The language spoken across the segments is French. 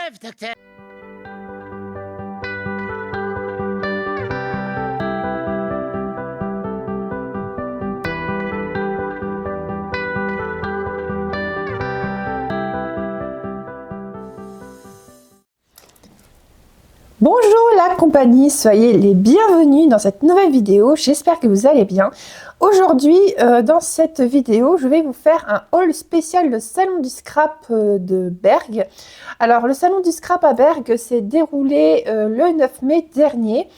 rêve, docteur. Bonjour la compagnie, soyez les bienvenus dans cette nouvelle vidéo, j'espère que vous allez bien. Aujourd'hui, dans cette vidéo, je vais vous faire un haul spécial de Salon du Scrap de Berg. Alors, le Salon du Scrap à Berg s'est déroulé le 9 mai dernier.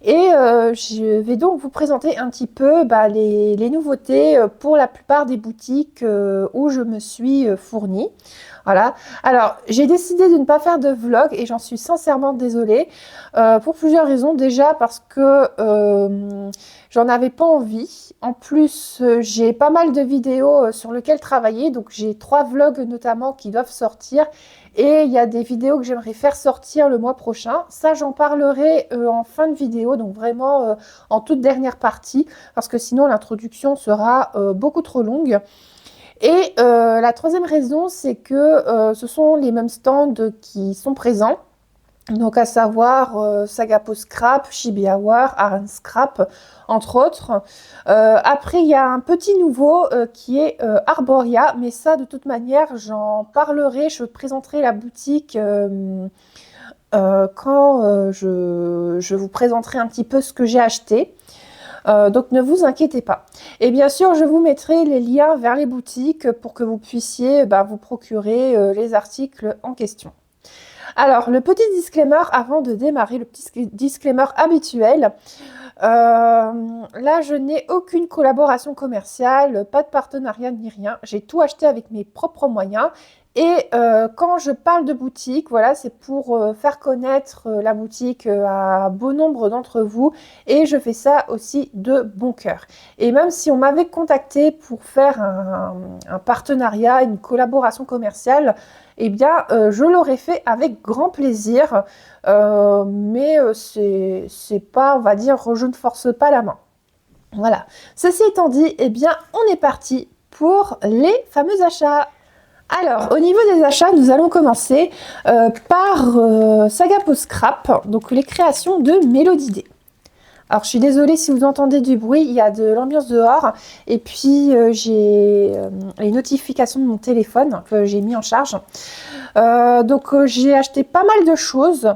Et je vais donc vous présenter un petit peu les nouveautés pour la plupart des boutiques où je me suis fournie. Voilà. Alors, j'ai décidé de ne pas faire de vlog et j'en suis sincèrement désolée pour plusieurs raisons. Déjà parce que j'en avais pas envie. En plus, j'ai pas mal de vidéos sur lesquelles travailler. Donc, j'ai 3 vlogs notamment qui doivent sortir. Et il y a des vidéos que j'aimerais faire sortir le mois prochain. Ça, j'en parlerai en fin de vidéo, donc vraiment en toute dernière partie, parce que sinon l'introduction sera beaucoup trop longue. Et la troisième raison, c'est que ce sont les mêmes stands qui sont présents. Donc à savoir Sagapo Scrap, Shibuya, Aran Scrap, entre autres. Après, il y a un petit nouveau qui est Arboria, mais ça, de toute manière, j'en parlerai, je présenterai la boutique quand je vous présenterai un petit peu ce que j'ai acheté. Donc ne vous inquiétez pas. Et bien sûr, je vous mettrai les liens vers les boutiques pour que vous puissiez vous procurer les articles en question. Alors, le petit disclaimer avant de démarrer, le petit disclaimer habituel. Là, je n'ai aucune collaboration commerciale, pas de partenariat ni rien. J'ai tout acheté avec mes propres moyens. Et quand je parle de boutique, voilà, c'est pour faire connaître la boutique à bon nombre d'entre vous. Et je fais ça aussi de bon cœur. Et même si on m'avait contacté pour faire un partenariat, une collaboration commerciale, eh bien, je l'aurais fait avec grand plaisir. Mais c'est pas, on va dire, je ne force pas la main. Voilà. Ceci étant dit, eh bien, on est parti pour les fameux achats. Alors, au niveau des achats, nous allons commencer par Sagapo Scrap, donc les créations de Mélodie. Alors, je suis désolée si vous entendez du bruit, il y a de l'ambiance dehors. Et puis, j'ai les notifications de mon téléphone que j'ai mis en charge. Donc, j'ai acheté pas mal de choses,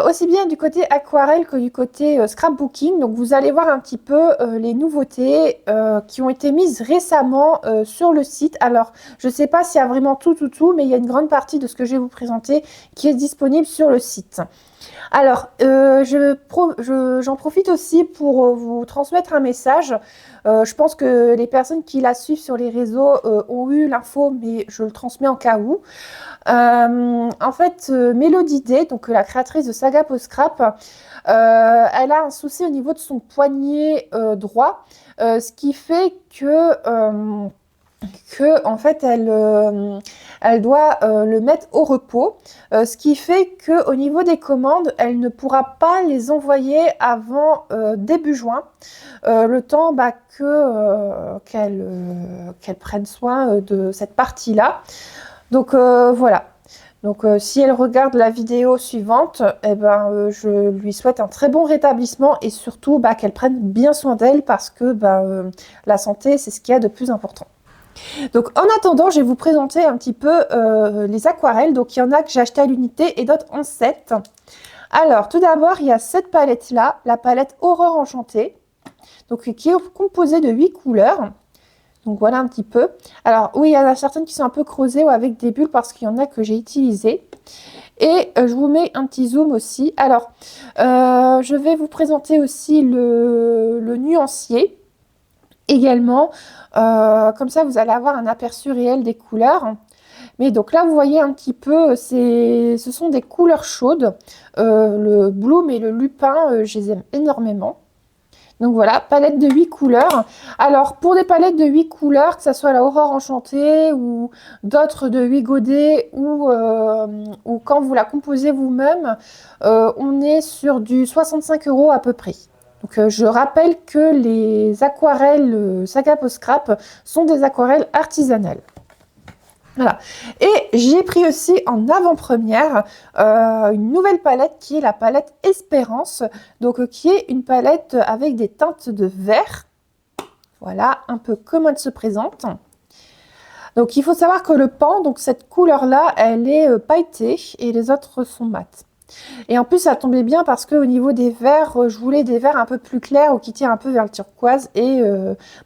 aussi bien du côté aquarelle que du côté scrapbooking. Donc, vous allez voir un petit peu les nouveautés qui ont été mises récemment sur le site. Alors, je ne sais pas s'il y a vraiment tout, mais il y a une grande partie de ce que je vais vous présenter qui est disponible sur le site. Alors, j'en profite aussi pour vous transmettre un message. Je pense que les personnes qui la suivent sur les réseaux ont eu l'info, mais je le transmets en cas où. En fait, Mélodie Day, donc la créatrice de Sagapo Scrap, elle a un souci au niveau de son poignet droit, ce qui fait que en fait elle doit le mettre au repos, ce qui fait que au niveau des commandes, elle ne pourra pas les envoyer avant début juin, le temps qu'elle prenne soin de cette partie-là. Donc voilà. Donc si elle regarde la vidéo suivante, eh ben, je lui souhaite un très bon rétablissement et surtout qu'elle prenne bien soin d'elle parce que la santé, c'est ce qu'il y a de plus important. Donc en attendant, je vais vous présenter un petit peu les aquarelles. Donc il y en a que j'ai acheté à l'unité et d'autres en set. Alors tout d'abord, il y a cette palette-là, la palette Aurore Enchantée, donc, qui est composée de 8 couleurs. Donc voilà un petit peu. Alors oui, il y en a certaines qui sont un peu creusées ou avec des bulles parce qu'il y en a que j'ai utilisées. Et je vous mets un petit zoom aussi. Alors, je vais vous présenter aussi le nuancier. Également, comme ça vous allez avoir un aperçu réel des couleurs. Mais donc là vous voyez un petit peu, ce sont des couleurs chaudes. Le Bloom et le Lupin, je les aime énormément. Donc voilà, palette de 8 couleurs. Alors pour des palettes de 8 couleurs, que ce soit la Aurore Enchantée ou d'autres de 8 godets ou quand vous la composez vous-même, on est sur du 65 € à peu près. Donc je rappelle que les aquarelles Sagapo Scrap sont des aquarelles artisanales. Voilà. Et j'ai pris aussi en avant-première une nouvelle palette qui est la palette Espérance, donc qui est une palette avec des teintes de vert. Voilà, un peu comme elle se présente. Donc il faut savoir que le pan, donc cette couleur-là, elle est pailletée et les autres sont mates. Et en plus, ça tombait bien parce qu'au niveau des verres, je voulais des verres un peu plus clairs ou qui tirent un peu vers le turquoise. Et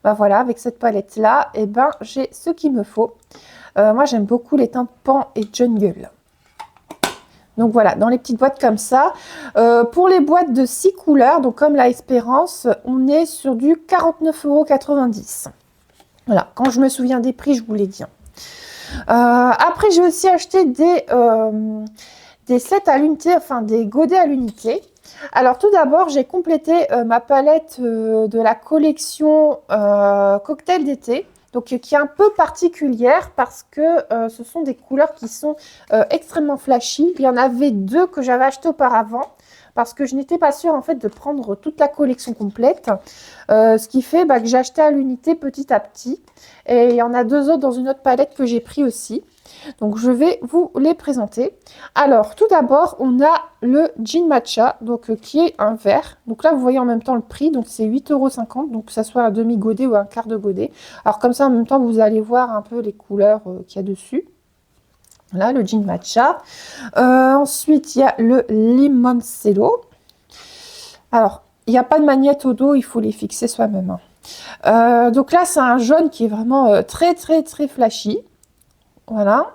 bah voilà, avec cette palette-là, eh ben, j'ai ce qu'il me faut. Moi, j'aime beaucoup les teintes pan et jungle. Donc voilà, dans les petites boîtes comme ça. Pour les boîtes de 6 couleurs, donc comme la Espérance, on est sur du 49,90 €. Voilà, quand je me souviens des prix, je vous l'ai dit. Après, j'ai aussi acheté des sets à l'unité, enfin des godets à l'unité. Alors tout d'abord, j'ai complété ma palette de la collection cocktail d'été. Donc qui est un peu particulière parce que ce sont des couleurs qui sont extrêmement flashy. Il y en avait 2 que j'avais acheté auparavant parce que je n'étais pas sûre en fait de prendre toute la collection complète. Ce qui fait que j'ai acheté à l'unité petit à petit. Et il y en a 2 autres dans une autre palette que j'ai pris aussi. Donc je vais vous les présenter. Alors tout d'abord, on a le Gin Matcha, donc qui est un verre. Donc là, vous voyez en même temps le prix, donc c'est 8,50 €, donc que ça soit un demi-godet ou un quart de godet. Alors comme ça, en même temps, vous allez voir un peu les couleurs qu'il y a dessus. Là, le Gin Matcha. Ensuite, il y a le Limoncello. Alors, il n'y a pas de magnète au dos, il faut les fixer soi-même. Donc là, c'est un jaune qui est vraiment très flashy. Voilà.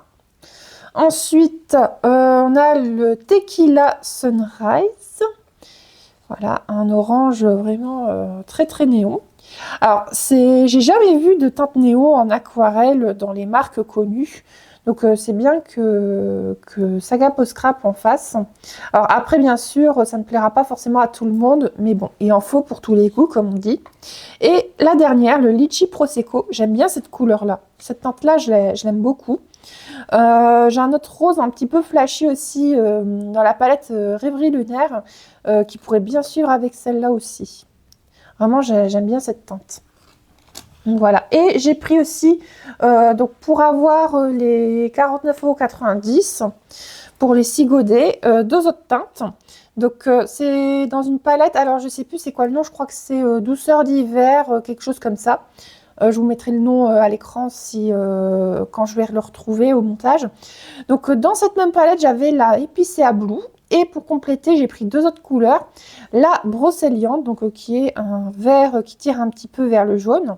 Ensuite, on a le Tequila Sunrise. Voilà, un orange vraiment très néon. Alors, j'ai jamais vu de teinte néon en aquarelle dans les marques connues. Donc, c'est bien que Saga Post Scrap en fasse. Alors, après, bien sûr, ça ne plaira pas forcément à tout le monde, mais bon, il en faut pour tous les goûts, comme on dit. Et la dernière, le Litchi Prosecco. J'aime bien cette couleur-là. Cette teinte-là, je l'aime beaucoup. J'ai un autre rose un petit peu flashy aussi dans la palette Rêverie Lunaire qui pourrait bien suivre avec celle-là aussi. Vraiment, j'aime bien cette teinte. Donc voilà. Et j'ai pris aussi, donc pour avoir les 49,90 € pour les 6 godets, 2 autres teintes. Donc c'est dans une palette, alors je sais plus c'est quoi le nom, je crois que c'est Douceur d'hiver, quelque chose comme ça. Je vous mettrai le nom à l'écran quand je vais le retrouver au montage. Donc dans cette même palette, j'avais la Epicea Blue. Et pour compléter, j'ai pris 2 autres couleurs. La Brocéliande, donc qui est un vert qui tire un petit peu vers le jaune.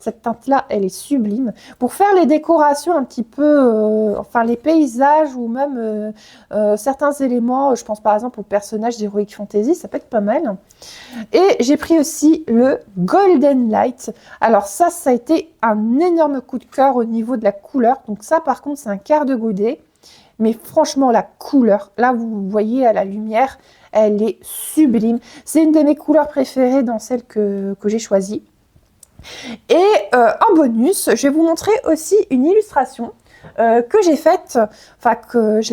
Cette teinte-là, elle est sublime. Pour faire les décorations un petit peu, enfin les paysages ou même certains éléments, je pense par exemple aux personnages d'Heroic Fantasy, ça peut être pas mal. Et j'ai pris aussi le Golden Light. Alors ça a été un énorme coup de cœur au niveau de la couleur. Donc ça, par contre, c'est un quart de godet. Mais franchement, la couleur, là, vous voyez à la lumière, elle est sublime. C'est une de mes couleurs préférées dans celle que j'ai choisie. Et en bonus, je vais vous montrer aussi une illustration que j'ai faite, enfin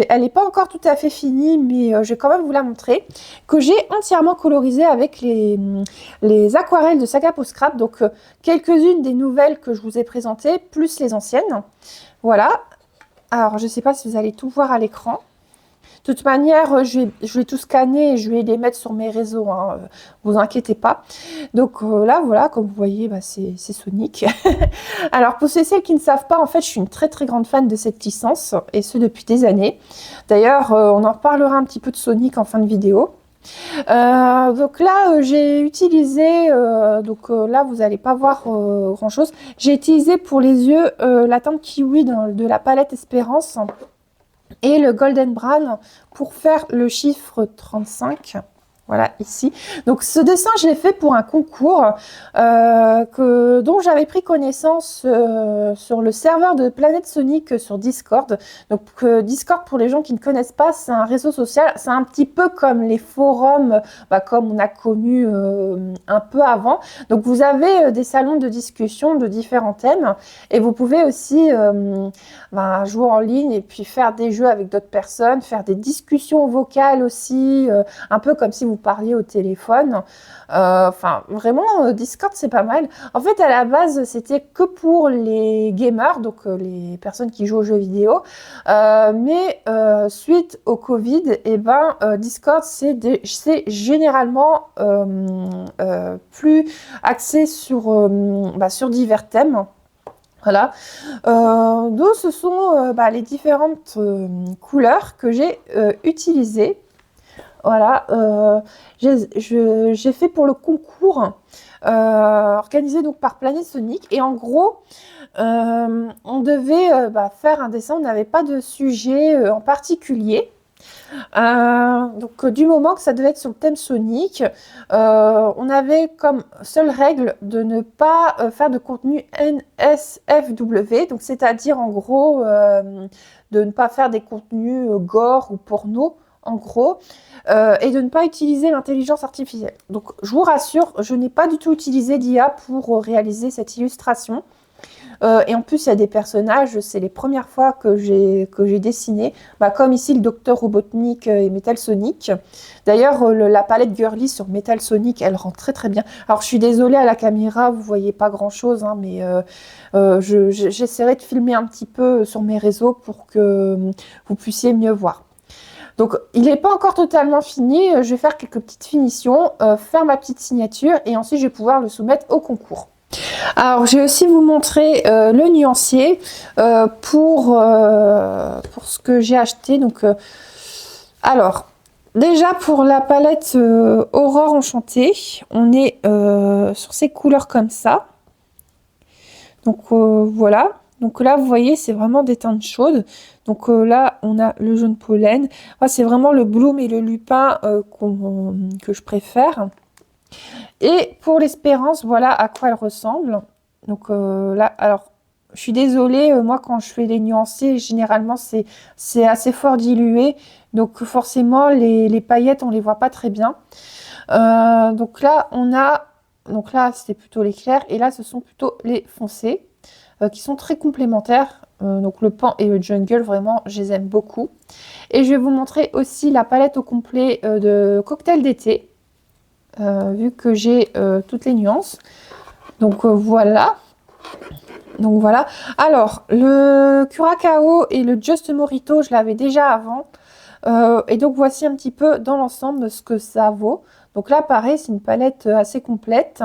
elle n'est pas encore tout à fait finie, mais je vais quand même vous la montrer, que j'ai entièrement colorisée avec les aquarelles de Saga Post Scrap, donc quelques-unes des nouvelles que je vous ai présentées, plus les anciennes. Voilà, alors je ne sais pas si vous allez tout voir à l'écran. De toute manière, je vais tout scanner et je vais les mettre sur mes réseaux, hein, vous inquiétez pas. Donc là, voilà, comme vous voyez, c'est Sonic. Alors pour celles qui ne savent pas, en fait, je suis une très grande fan de cette licence, et ce depuis des années. D'ailleurs, on en reparlera un petit peu de Sonic en fin de vidéo. Donc là, j'ai utilisé, là, vous n'allez pas voir grand chose. J'ai utilisé pour les yeux la teinte Kiwi de la palette Espérance et le Golden Brown pour faire le chiffre 35. Voilà, ici. Donc, ce dessin, je l'ai fait pour un concours dont j'avais pris connaissance sur le serveur de Planète Sonic sur Discord. Donc, Discord, pour les gens qui ne connaissent pas, c'est un réseau social. C'est un petit peu comme les forums, comme on a connu un peu avant. Donc, vous avez des salons de discussion de différents thèmes. Et vous pouvez aussi jouer en ligne et puis faire des jeux avec d'autres personnes, faire des discussions vocales aussi, un peu comme si vous vous parliez au téléphone. Enfin, vraiment, Discord, c'est pas mal. En fait, à la base, c'était que pour les gamers, donc les personnes qui jouent aux jeux vidéo. Mais suite au Covid, eh ben, Discord, c'est généralement plus axé sur divers thèmes. Voilà. Donc, ce sont les différentes couleurs que j'ai utilisées. Voilà. J'ai fait pour le concours organisé donc par Planète Sonic. Et en gros, on devait faire un dessin. On n'avait pas de sujet en particulier. Donc du moment que ça devait être sur le thème Sonic, on avait comme seule règle de ne pas faire de contenu NSFW, donc c'est-à-dire en gros de ne pas faire des contenus gore ou porno en gros, et de ne pas utiliser l'intelligence artificielle. Donc je vous rassure, je n'ai pas du tout utilisé d'IA pour réaliser cette illustration. Et en plus, il y a des personnages, c'est les premières fois que j'ai dessiné, comme ici le Docteur Robotnik et Metal Sonic. D'ailleurs, la palette Girly sur Metal Sonic, elle rend très très bien. Alors, je suis désolée à la caméra, vous voyez pas grand chose, hein, mais j'essaierai de filmer un petit peu sur mes réseaux pour que vous puissiez mieux voir. Donc, il n'est pas encore totalement fini. Je vais faire quelques petites finitions, faire ma petite signature et ensuite je vais pouvoir le soumettre au concours. Alors, je vais aussi vous montrer le nuancier pour ce que j'ai acheté. Donc, alors, déjà pour la palette Aurore Enchantée, on est sur ces couleurs comme ça. Donc, voilà. Donc là, vous voyez, c'est vraiment des teintes chaudes. Donc là, on a le jaune pollen. C'est vraiment le bloom et le lupin que je préfère. Et pour l'espérance, voilà à quoi elle ressemble. Donc là, alors, je suis désolée, moi quand je fais les nuanciers, généralement c'est assez fort dilué. Donc forcément, les paillettes, on les voit pas très bien. Donc là, donc là, c'était plutôt les clairs. Et là, ce sont plutôt les foncés, qui sont très complémentaires. Donc le pan et le jungle, vraiment, je les aime beaucoup. Et je vais vous montrer aussi la palette au complet de cocktail d'été. Vu que j'ai toutes les nuances. Donc voilà. Donc voilà. Alors, le Curacao et le Just Mojito, je l'avais déjà avant. Et donc voici un petit peu dans l'ensemble ce que ça vaut. Donc là, pareil, c'est une palette assez complète.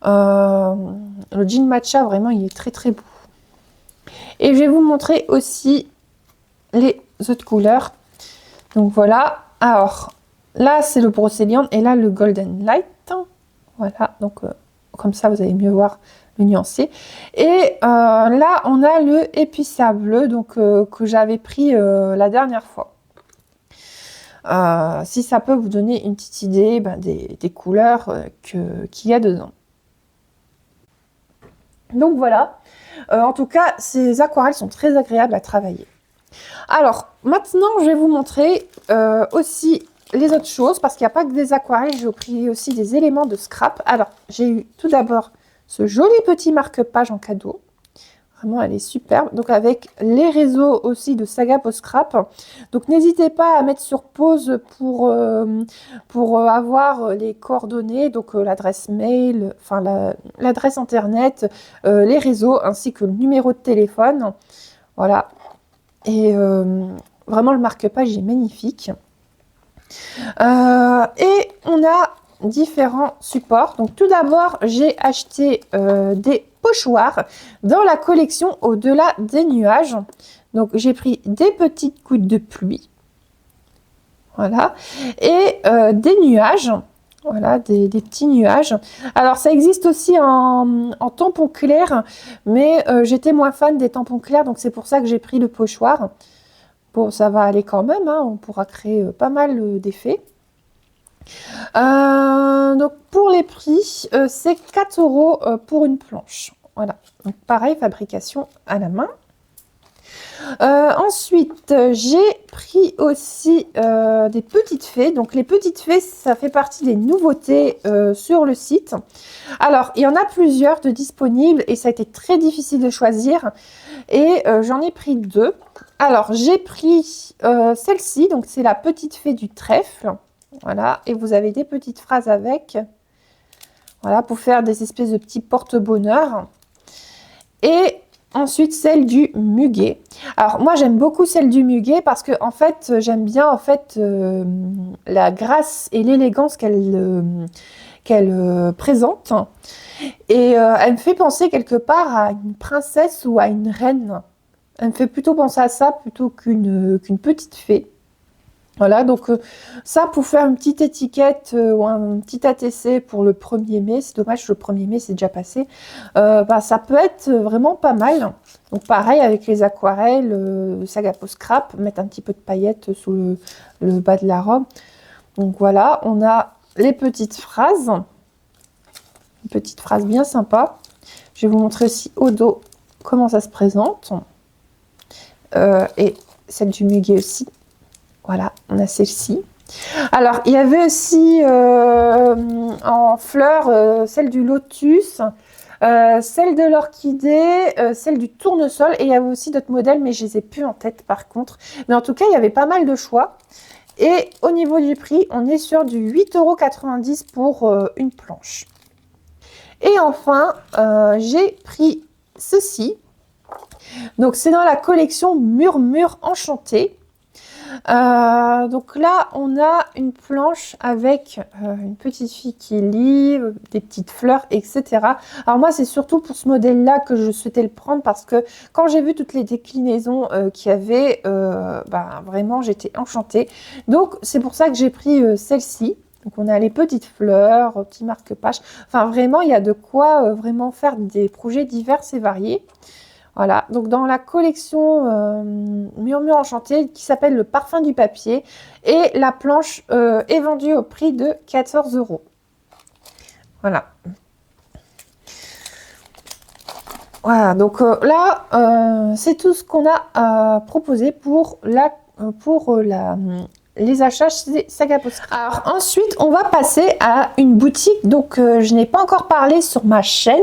Le jean matcha, vraiment, il est très très beau. Et je vais vous montrer aussi les autres couleurs. Donc voilà. Alors, là, c'est le Brocéliande et là, le Golden Light. Voilà, donc comme ça, vous allez mieux voir le nuancier. Et là, on a le Épicea bleu donc, que j'avais pris la dernière fois. Si ça peut vous donner une petite idée des couleurs qu'il y a dedans. Donc voilà. En tout cas, ces aquarelles sont très agréables à travailler. Alors, maintenant, je vais vous montrer aussi les autres choses, parce qu'il n'y a pas que des aquarelles, j'ai pris aussi des éléments de scrap. Alors, j'ai eu tout d'abord ce joli petit marque-page en cadeau. Vraiment, elle est superbe. Donc, avec les réseaux aussi de Saga Post Scrap. Donc, n'hésitez pas à mettre sur pause pour avoir les coordonnées, donc l'adresse mail, enfin l'adresse internet, les réseaux, ainsi que le numéro de téléphone. Voilà. Et vraiment, le marque-page est magnifique. Et on a différents supports. Donc tout d'abord, j'ai acheté des pochoirs dans la collection Au-delà des nuages. Donc j'ai pris des petites gouttes de pluie. Voilà. Et des nuages. Voilà, des petits nuages. Alors ça existe aussi en tampon clair, mais j'étais moins fan des tampons clairs, donc c'est pour ça que j'ai pris le pochoir. Bon, ça va aller quand même, hein, on pourra créer pas mal d'effets. Donc pour les prix, c'est 4 € pour une planche. Voilà, donc pareil, fabrication à la main. Ensuite, j'ai pris aussi des petites fées. Donc les petites fées, ça fait partie des nouveautés sur le site. Alors, il y en a plusieurs de disponibles et ça a été très difficile de choisir. Et j'en ai pris 2. Alors, j'ai pris celle-ci, donc c'est la petite fée du trèfle. Voilà, et vous avez des petites phrases avec. Voilà, pour faire des espèces de petits porte-bonheur. Et ensuite, celle du muguet. Alors, moi, j'aime beaucoup celle du muguet parce que, en fait, j'aime bien, en fait, la grâce et l'élégance qu'elle présente. Et elle me fait penser quelque part à une princesse ou à une reine. Elle me fait plutôt penser à ça plutôt qu'une petite fée. Voilà, donc ça pour faire une petite étiquette ou un petit ATC pour le 1er mai, c'est dommage, le 1er mai c'est déjà passé, bah, ça peut être vraiment pas mal. Donc pareil avec les aquarelles, Sagapo Scrap, mettre un petit peu de paillettes sous le bas de la robe. Donc voilà, on a les petites phrases, une petite phrase bien sympa. Je vais vous montrer aussi au dos comment ça se présente. Et celle du muguet aussi. Voilà, on a celle-ci. Alors, il y avait aussi en fleurs celle du lotus, celle de l'orchidée, celle du tournesol. Et il y avait aussi d'autres modèles, mais je les ai plus en tête par contre. Mais en tout cas, il y avait pas mal de choix. Et au niveau du prix, on est sur du 8,90 € pour une planche. Et enfin, j'ai pris ceci. Donc, c'est dans la collection Murmure Enchanté. Donc là, on a une planche avec une petite fille qui lit, des petites fleurs, etc. Alors moi, c'est surtout pour ce modèle-là que je souhaitais le prendre parce que quand j'ai vu toutes les déclinaisons qu'il y avait, bah, vraiment, j'étais enchantée. Donc, c'est pour ça que j'ai pris celle-ci. Donc, on a les petites fleurs, petits marque-pages. Enfin, vraiment, il y a de quoi vraiment faire des projets divers et variés. Voilà, donc dans la collection Murmure Enchanté qui s'appelle le parfum du papier et la planche est vendue au prix de 14 €. Voilà. Voilà, donc là, c'est tout ce qu'on a proposé pour les achats chez Sagapo Scrap. Alors ensuite, on va passer à une boutique, donc je n'ai pas encore parlé sur ma chaîne,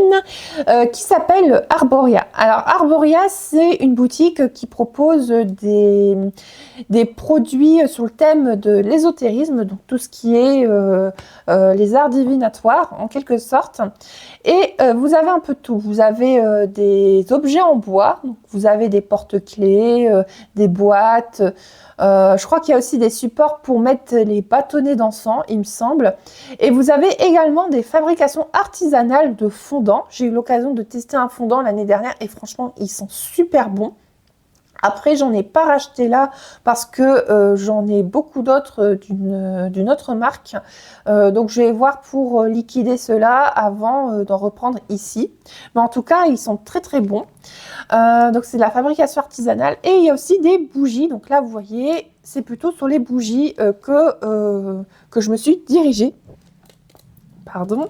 qui s'appelle Arboria. Alors Arboria, c'est une boutique qui propose des produits sur le thème de l'ésotérisme, donc tout ce qui est les arts divinatoires en quelque sorte. Et vous avez un peu de tout. Vous avez des objets en bois, donc vous avez des porte-clés, des boîtes. Je crois qu'il y a aussi des supports pour mettre les bâtonnets d'encens, il me semble. Et vous avez également des fabrications artisanales de fondants. J'ai eu l'occasion de tester un fondant l'année dernière et franchement, ils sont super bons. Après, j'en ai pas racheté là parce que j'en ai beaucoup d'autres d'une autre marque. Donc, je vais voir pour liquider cela avant d'en reprendre ici. Mais en tout cas, ils sont très très bons. Donc, c'est de la fabrication artisanale. Et il y a aussi des bougies. Donc là, vous voyez, c'est plutôt sur les bougies que je me suis dirigée. Pardon.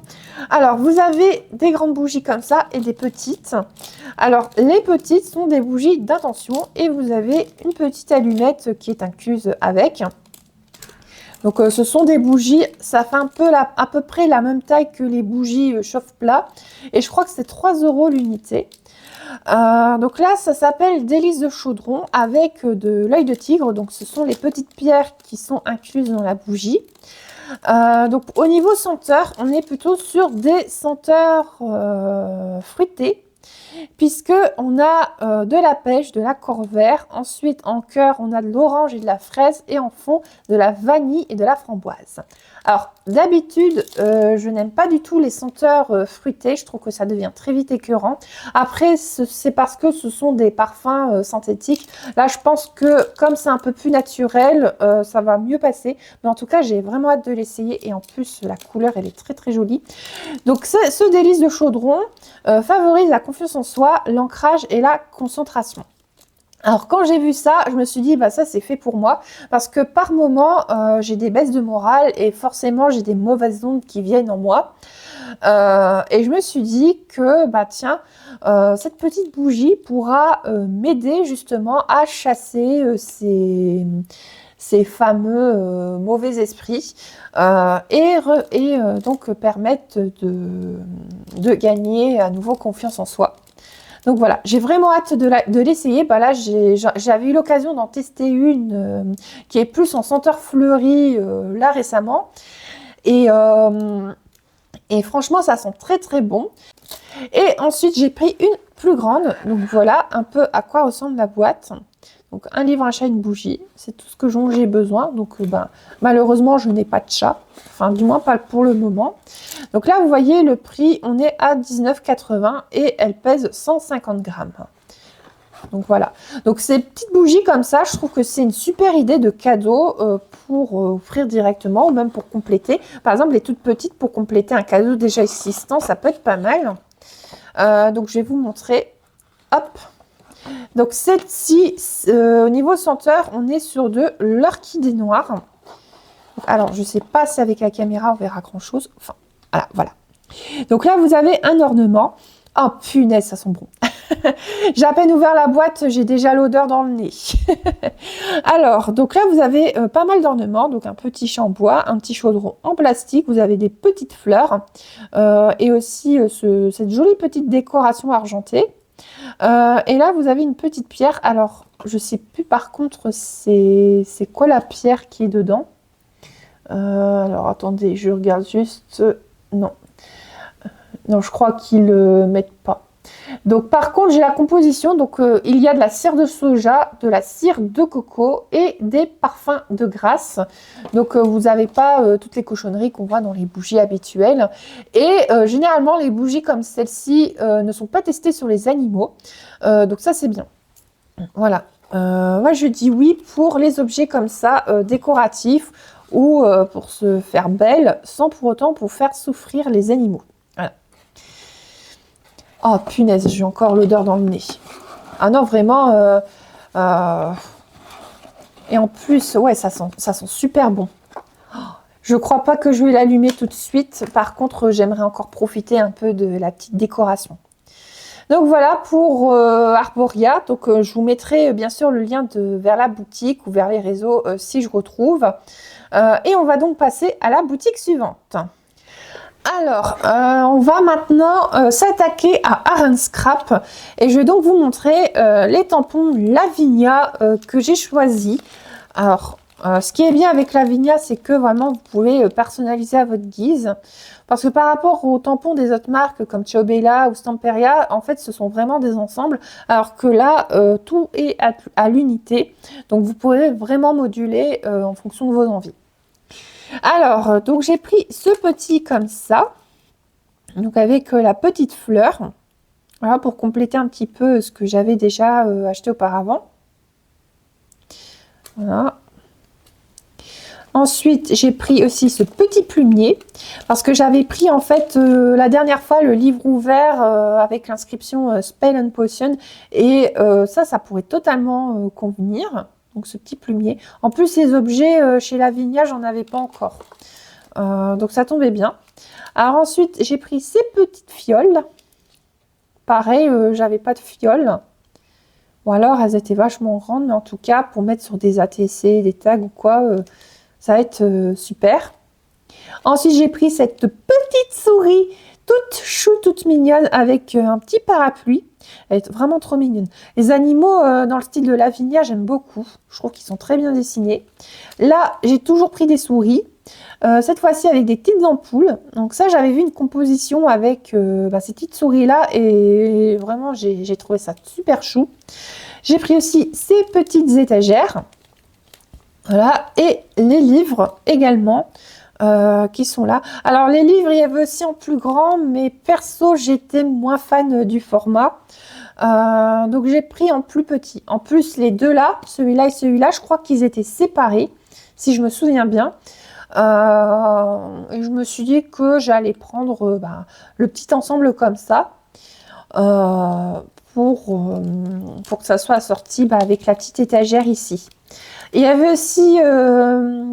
Alors, vous avez des grandes bougies comme ça et des petites. Alors, les petites sont des bougies d'intention et vous avez une petite allumette qui est incluse avec. Donc, ce sont des bougies, ça fait à peu près la même taille que les bougies chauffe-plat. Et je crois que c'est 3 € l'unité. Donc là, ça s'appelle délice de chaudron avec de l'œil de tigre. Donc, ce sont les petites pierres qui sont incluses dans la bougie. Donc au niveau senteur, on est plutôt sur des senteurs fruitées, puisque on a de la pêche, de l'accord vert, ensuite en cœur on a de l'orange et de la fraise, et en fond de la vanille et de la framboise. Alors d'habitude je n'aime pas du tout les senteurs fruitées, je trouve que ça devient très vite écœurant. Après c'est parce que ce sont des parfums synthétiques. Là je pense que comme c'est un peu plus naturel, ça va mieux passer. Mais en tout cas j'ai vraiment hâte de l'essayer, et en plus la couleur elle est très très jolie. Donc ce délice de chaudron favorise la confiance en soi, l'ancrage et la concentration. Alors quand j'ai vu ça, je me suis dit bah ça c'est fait pour moi, parce que par moment j'ai des baisses de morale et forcément j'ai des mauvaises ondes qui viennent en moi. Et je me suis dit que bah tiens, cette petite bougie pourra m'aider justement à chasser ces fameux mauvais esprits donc permettre de gagner à nouveau confiance en soi. Donc voilà, j'ai vraiment hâte de l'essayer. Bah là, j'avais eu l'occasion d'en tester une qui est plus en senteur fleuri là récemment. Et, euh, et franchement, ça sent très très bon. Et ensuite, j'ai pris une plus grande. Donc voilà un peu à quoi ressemble la boîte. Donc un livre, un chat, une bougie. C'est tout ce que j'ai besoin. Donc malheureusement, je n'ai pas de chat. Enfin, du moins pas pour le moment. Donc là, vous voyez le prix, on est à 19,80 et elle pèse 150 grammes. Donc voilà. Donc ces petites bougies comme ça, je trouve que c'est une super idée de cadeau pour offrir directement ou même pour compléter. Par exemple, les toutes petites pour compléter un cadeau déjà existant, ça peut être pas mal. Donc je vais vous montrer. Hop. Donc celle-ci, au niveau senteur, on est sur de l'orchidée noire. Alors je sais pas si avec la caméra on verra grand chose. Enfin, voilà. Donc là vous avez un ornement. Oh punaise, ça sent bon. J'ai à peine ouvert la boîte, j'ai déjà l'odeur dans le nez. Alors, donc là, vous avez pas mal d'ornements. Donc, un petit champ en bois, un petit chaudron en plastique. Vous avez des petites fleurs et aussi cette jolie petite décoration argentée. Et là, vous avez une petite pierre. Alors, je sais plus par contre, c'est quoi la pierre qui est dedans. Alors, attendez, je regarde juste. Non. Non, je crois qu'ils ne mettent pas. Donc par contre, j'ai la composition. Donc il y a de la cire de soja, de la cire de coco et des parfums de grasse. Donc vous n'avez pas toutes les cochonneries qu'on voit dans les bougies habituelles. Et généralement, les bougies comme celle-ci ne sont pas testées sur les animaux. Donc ça, c'est bien. Voilà. Moi, je dis oui pour les objets comme ça, décoratifs ou pour se faire belle, sans pour autant pour faire souffrir les animaux. Voilà. Oh punaise, j'ai encore l'odeur dans le nez. Ah non, vraiment. Et en plus, ouais, ça sent super bon. Je crois pas que je vais l'allumer tout de suite. Par contre, j'aimerais encore profiter un peu de la petite décoration. Donc voilà pour Arboria. Donc je vous mettrai bien sûr le lien vers la boutique ou vers les réseaux si je retrouve. Et on va donc passer à la boutique suivante. Alors, on va maintenant s'attaquer à Art and Scrap et je vais donc vous montrer les tampons Lavinia que j'ai choisis. Alors, ce qui est bien avec Lavinia, c'est que vraiment vous pouvez personnaliser à votre guise. Parce que par rapport aux tampons des autres marques comme Ciao Bella ou Stamperia, en fait, ce sont vraiment des ensembles. Alors que là, tout est à l'unité. Donc, vous pourrez vraiment moduler en fonction de vos envies. Alors, donc j'ai pris ce petit comme ça, donc avec la petite fleur, voilà, pour compléter un petit peu ce que j'avais déjà acheté auparavant. Voilà. Ensuite, j'ai pris aussi ce petit plumier, parce que j'avais pris en fait la dernière fois le livre ouvert avec l'inscription Spell and Potion, et ça pourrait totalement convenir. Donc ce petit plumier. En plus, ces objets chez Lavinia, j'en avais pas encore. Donc ça tombait bien. Alors ensuite, j'ai pris ces petites fioles. Pareil, j'avais pas de fioles. Ou alors, elles étaient vachement grandes. Mais en tout cas, pour mettre sur des ATC, des tags ou quoi, ça va être super. Ensuite, j'ai pris cette petite souris toute chou, toute mignonne avec un petit parapluie. Elle est vraiment trop mignonne. Les animaux dans le style de Lavinia, j'aime beaucoup. Je trouve qu'ils sont très bien dessinés. Là, j'ai toujours pris des souris. Cette fois-ci avec des petites ampoules. Donc ça, j'avais vu une composition avec ces petites souris-là. Et vraiment, j'ai trouvé ça super chou. J'ai pris aussi ces petites étagères. Voilà. Et les livres également. Qui sont là. Alors les livres, il y avait aussi en plus grand, mais perso, j'étais moins fan du format. Donc j'ai pris en plus petit. En plus, les deux là, celui-là et celui-là, je crois qu'ils étaient séparés, si je me souviens bien. Et je me suis dit que j'allais prendre le petit ensemble comme ça. Pour que ça soit assorti avec la petite étagère ici. Et il y avait aussi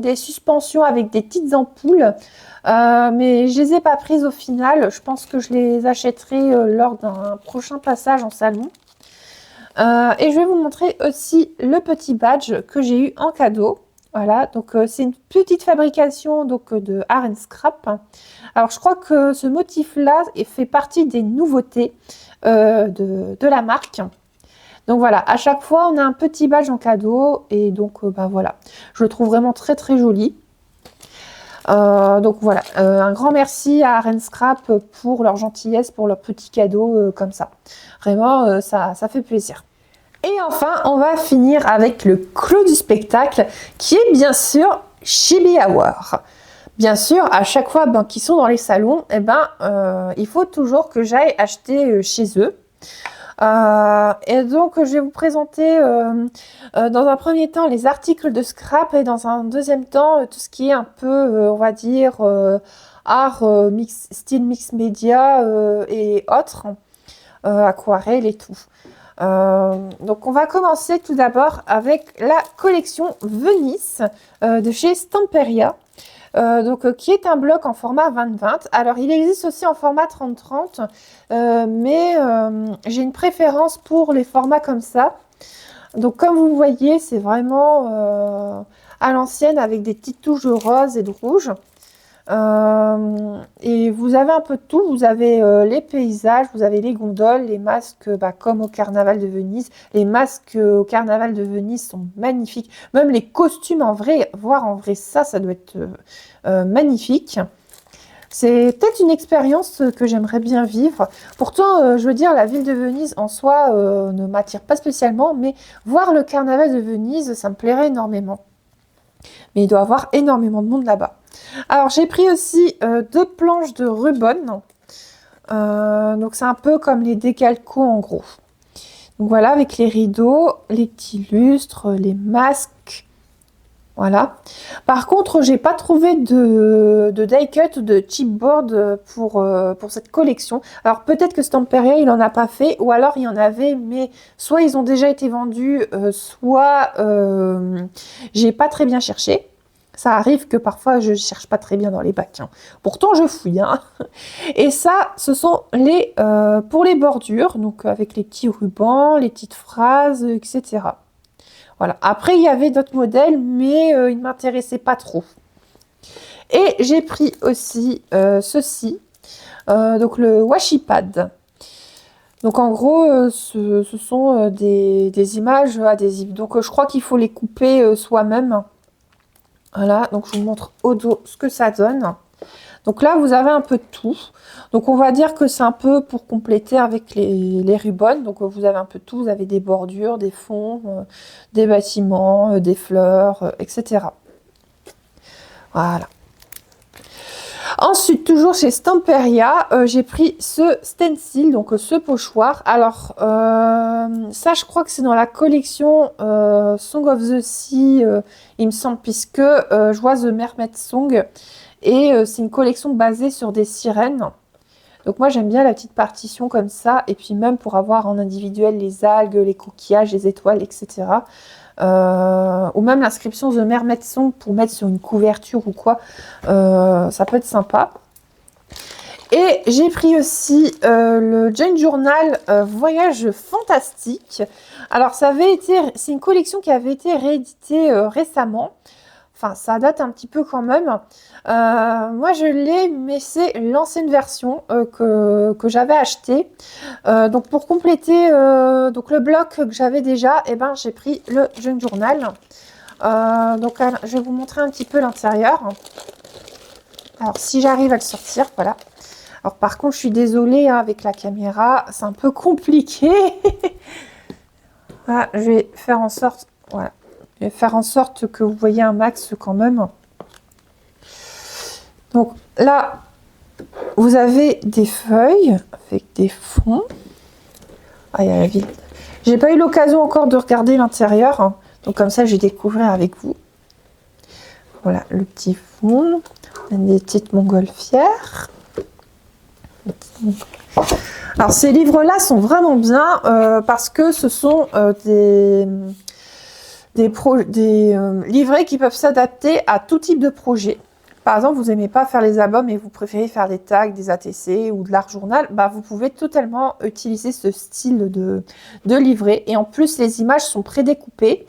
des suspensions avec des petites ampoules, mais je les ai pas prises au final. Je pense que je les achèterai lors d'un prochain passage en salon. Et je vais vous montrer aussi le petit badge que j'ai eu en cadeau. Voilà, donc c'est une petite fabrication donc de Art Scrap. Alors je crois que ce motif-là fait partie des nouveautés de la marque. Donc voilà, à chaque fois on a un petit badge en cadeau et donc bah voilà, je le trouve vraiment très très joli. Donc voilà, un grand merci à Art Scrap pour leur gentillesse, pour leur petit cadeau comme ça. Vraiment, ça fait plaisir. Et enfin, on va finir avec le clou du spectacle, qui est bien sûr Chibi Hour. Bien sûr, à chaque fois qu'ils sont dans les salons, eh ben, il faut toujours que j'aille acheter chez eux. Et donc, je vais vous présenter dans un premier temps les articles de scrap et dans un deuxième temps tout ce qui est un peu, on va dire, art style mix média et autres, aquarelle et tout. Donc on va commencer tout d'abord avec la collection Venice de chez Stamperia, qui est un bloc en format 20-20. Alors il existe aussi en format 30-30, mais j'ai une préférence pour les formats comme ça. Donc comme vous voyez, c'est vraiment à l'ancienne avec des petites touches de rose et de rouge. Et vous avez un peu de tout, vous avez les paysages, vous avez les gondoles, les masques comme au Carnaval de Venise. Les masques au Carnaval de Venise sont magnifiques, même les costumes en vrai, voir en vrai ça doit être magnifique. C'est peut-être une expérience que j'aimerais bien vivre. Pourtant, je veux dire, la ville de Venise en soi ne m'attire pas spécialement, mais voir le Carnaval de Venise, ça me plairait énormément. Mais il doit y avoir énormément de monde là-bas. Alors, j'ai pris aussi 2 planches de Rubon. Donc, c'est un peu comme les décalcos en gros. Donc, voilà, avec les rideaux, les petits lustres, les masques. Voilà. Par contre, j'ai pas trouvé de die cut ou de chipboard pour cette collection. Alors, peut-être que Stamperia, il en a pas fait. Ou alors, il y en avait, mais soit ils ont déjà été vendus, soit j'ai pas très bien cherché. Ça arrive que parfois je cherche pas très bien dans les bacs. Hein. Pourtant je fouille. Hein. Et ça, ce sont les pour les bordures, donc avec les petits rubans, les petites phrases, etc. Voilà. Après il y avait d'autres modèles, mais ils ne m'intéressaient pas trop. Et j'ai pris aussi ceci, donc le washi pad. Donc en gros, ce sont des images adhésives. Donc je crois qu'il faut les couper soi-même. Voilà, donc je vous montre au dos ce que ça donne. Donc là, vous avez un peu de tout. Donc on va dire que c'est un peu pour compléter avec les rubans. Donc vous avez un peu de tout. Vous avez des bordures, des fonds, des bâtiments, des fleurs, etc. Voilà. Ensuite, toujours chez Stamperia, j'ai pris ce stencil, donc ce pochoir. Alors, ça, je crois que c'est dans la collection Song of the Sea, il me semble, puisque je vois The Mermaid Song. Et c'est une collection basée sur des sirènes. Donc moi, j'aime bien la petite partition comme ça. Et puis même pour avoir en individuel les algues, les coquillages, les étoiles, etc. Ou même l'inscription The Mermaid Song pour mettre sur une couverture ou quoi, ça peut être sympa. Et j'ai pris aussi le Jane Journal Voyage Fantastique. Alors c'est une collection qui avait été rééditée récemment. Enfin, ça date un petit peu quand même. Moi, je l'ai, mais c'est l'ancienne version que j'avais achetée. Donc, pour compléter donc le bloc que j'avais déjà, eh ben, j'ai pris le Jane Journal. Donc, je vais vous montrer un petit peu l'intérieur. Alors, si j'arrive à le sortir, voilà. Alors, par contre, je suis désolée hein, avec la caméra, c'est un peu compliqué. Voilà, je vais faire en sorte... Voilà. Je vais faire en sorte que vous voyez un max quand même. Donc là, vous avez des feuilles avec des fonds. Ah, il y a la ville. J'ai pas eu l'occasion encore de regarder l'intérieur. Hein. Donc comme ça, je vais découvrir avec vous. Voilà, le petit fond. On a des petites montgolfières. Alors ces livres-là sont vraiment bien parce que ce sont des livrets qui peuvent s'adapter à tout type de projet. Par exemple, vous n'aimez pas faire les albums et vous préférez faire des tags, des ATC ou de l'art journal, bah vous pouvez totalement utiliser ce style de livret. Et en plus, les images sont prédécoupées.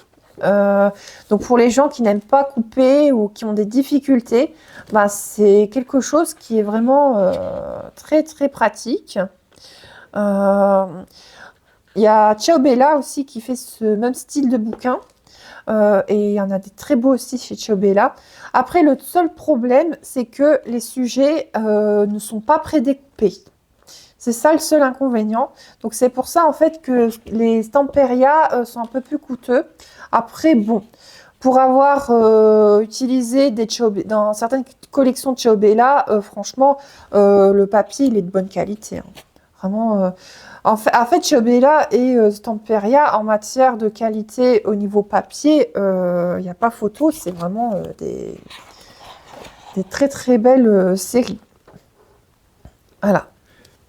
Donc pour les gens qui n'aiment pas couper ou qui ont des difficultés, bah, c'est quelque chose qui est vraiment très très pratique. Euh, Il y a Ciao Bella aussi qui fait ce même style de bouquin. Et il y en a des très beaux aussi chez Ciao Bella. Après, le seul problème, c'est que les sujets ne sont pas prédécoupés. C'est ça le seul inconvénient. Donc c'est pour ça en fait que les Stamperia sont un peu plus coûteux. Après, bon, pour avoir utilisé dans certaines collections de Ciao Bella, franchement, le papier il est de bonne qualité, hein. Vraiment. En fait, Ciao Bella et Stamperia, en matière de qualité au niveau papier, il n'y a pas photo. C'est vraiment des très très belles séries. Voilà.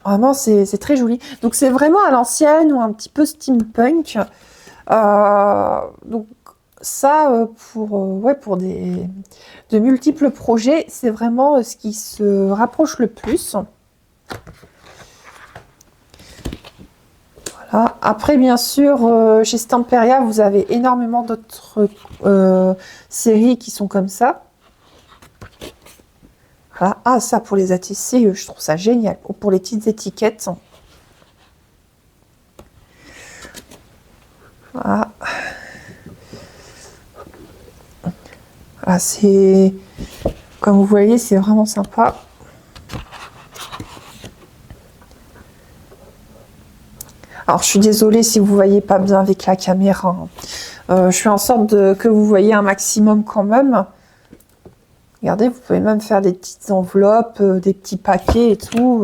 Vraiment, c'est très joli. Donc, c'est vraiment à l'ancienne ou un petit peu steampunk. Donc, ça, pour de multiples projets, c'est vraiment ce qui se rapproche le plus. Voilà. Après, bien sûr, chez Stamperia, vous avez énormément d'autres séries qui sont comme ça. Voilà. Ah, ça, pour les ATC, je trouve ça génial. Pour les petites étiquettes. Voilà. Voilà, c'est... Comme vous voyez, c'est vraiment sympa. Alors, je suis désolée si vous ne voyez pas bien avec la caméra. Je fais en sorte que vous voyez un maximum quand même. Regardez, vous pouvez même faire des petites enveloppes, des petits paquets et tout.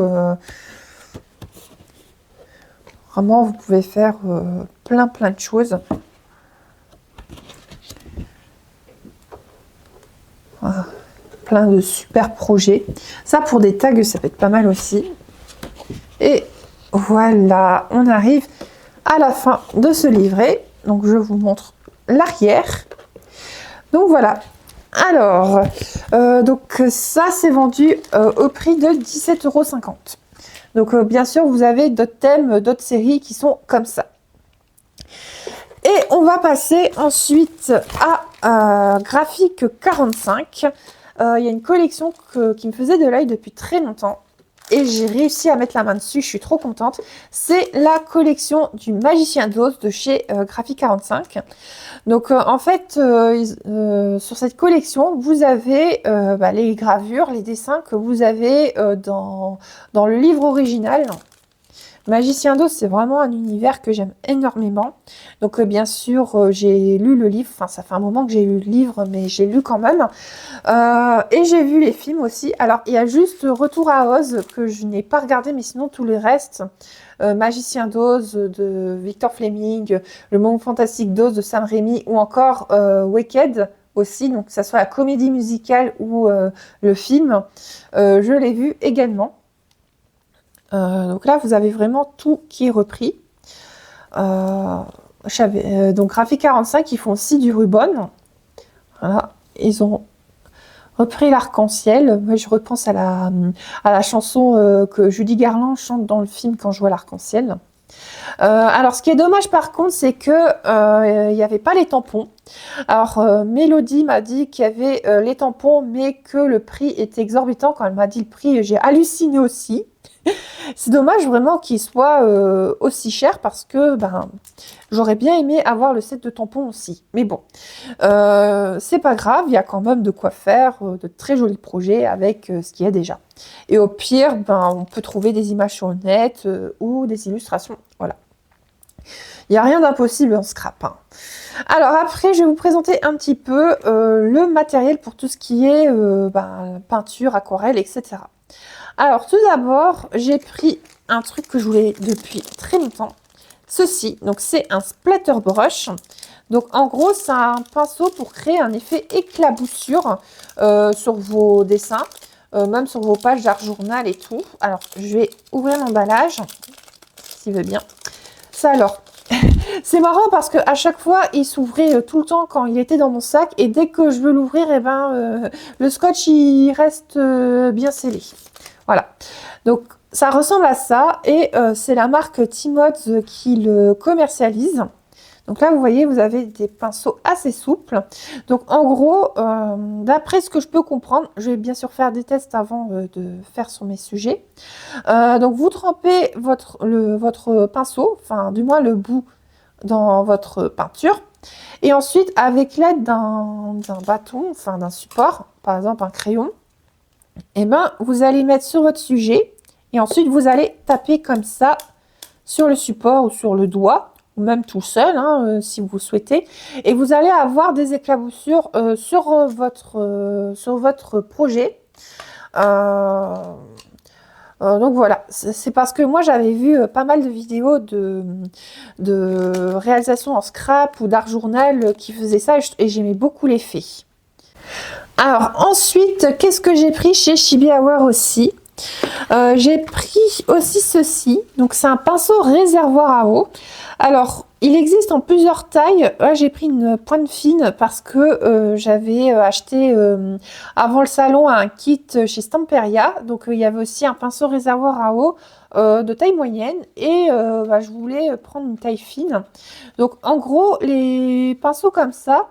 Vraiment, vous pouvez faire plein de choses. Voilà. Plein de super projets. Ça, pour des tags, ça peut être pas mal aussi. Et voilà, on arrive à la fin de ce livret. Donc, je vous montre l'arrière. Donc, voilà. Alors, donc ça, c'est vendu au prix de 17,50 €. Donc, bien sûr, vous avez d'autres thèmes, d'autres séries qui sont comme ça. Et on va passer ensuite à Graphique 45. Il y a une collection qui me faisait de l'œil depuis très longtemps. Et j'ai réussi à mettre la main dessus, je suis trop contente. C'est la collection du Magicien d'Oz de chez Graphique 45. Donc en fait, sur cette collection, vous avez les gravures, les dessins que vous avez dans le livre original. Magicien d'Oz, c'est vraiment un univers que j'aime énormément. Donc bien sûr, j'ai lu le livre, enfin ça fait un moment que j'ai lu le livre, mais j'ai lu quand même. Et j'ai vu les films aussi. Alors il y a juste Retour à Oz que je n'ai pas regardé, mais sinon tous les restes, Magicien d'Oz de Victor Fleming, Le Monde Fantastique d'Oz de Sam Raimi, ou encore Wicked aussi, donc que ce soit la comédie musicale ou le film, je l'ai vu également. Donc là, vous avez vraiment tout qui est repris. Donc Graphique 45, ils font aussi du Rubon. Voilà, ils ont repris l'arc-en-ciel. Moi, je repense à la chanson que Judy Garland chante dans le film Quand je vois l'arc-en-ciel. Alors, ce qui est dommage par contre, c'est que il n'y avait pas les tampons. Alors, Mélodie m'a dit qu'il y avait les tampons, mais que le prix était exorbitant. Quand elle m'a dit le prix, j'ai halluciné aussi. C'est dommage vraiment qu'il soit aussi cher parce que j'aurais bien aimé avoir le set de tampons aussi. Mais bon, c'est pas grave, il y a quand même de quoi faire de très jolis projets avec ce qu'il y a déjà. Et au pire, on peut trouver des images sur le net ou des illustrations. Voilà. Il n'y a rien d'impossible en scrap, hein. Alors après, je vais vous présenter un petit peu le matériel pour tout ce qui est peinture, aquarelle, etc. Alors tout d'abord, j'ai pris un truc que je voulais depuis très longtemps. Ceci, donc c'est un splatter brush. Donc en gros, c'est un pinceau pour créer un effet éclaboussure sur vos dessins, même sur vos pages d'art journal et tout. Alors je vais ouvrir l'emballage, s'il veut bien. Ça alors, c'est marrant parce que à chaque fois, il s'ouvrait tout le temps quand il était dans mon sac. Et dès que je veux l'ouvrir, le scotch, il reste bien scellé. Voilà. Donc, ça ressemble à ça. Et c'est la marque Timods qui le commercialise. Donc là, vous voyez, vous avez des pinceaux assez souples. Donc en gros, d'après ce que je peux comprendre, je vais bien sûr faire des tests avant de faire sur mes sujets. Donc vous trempez votre pinceau, enfin du moins le bout dans votre peinture. Et ensuite, avec l'aide d'un bâton, enfin d'un support, par exemple un crayon, et ben, vous allez mettre sur votre sujet et ensuite vous allez taper comme ça sur le support ou sur le doigt, ou même tout seul, hein, si vous souhaitez. Et vous allez avoir des éclaboussures sur votre projet. Donc voilà, c'est parce que moi j'avais vu pas mal de vidéos de réalisation en scrap ou d'art journal qui faisaient ça et j'aimais beaucoup l'effet. Alors ensuite, qu'est-ce que j'ai pris chez Chibi Hour aussi? J'ai pris aussi ceci, donc c'est un pinceau réservoir à eau. Alors il existe en plusieurs tailles. Là j'ai pris une pointe fine parce que j'avais acheté avant le salon un kit chez Stamperia, donc il y avait aussi un pinceau réservoir à eau de taille moyenne et je voulais prendre une taille fine. Donc en gros les pinceaux comme ça,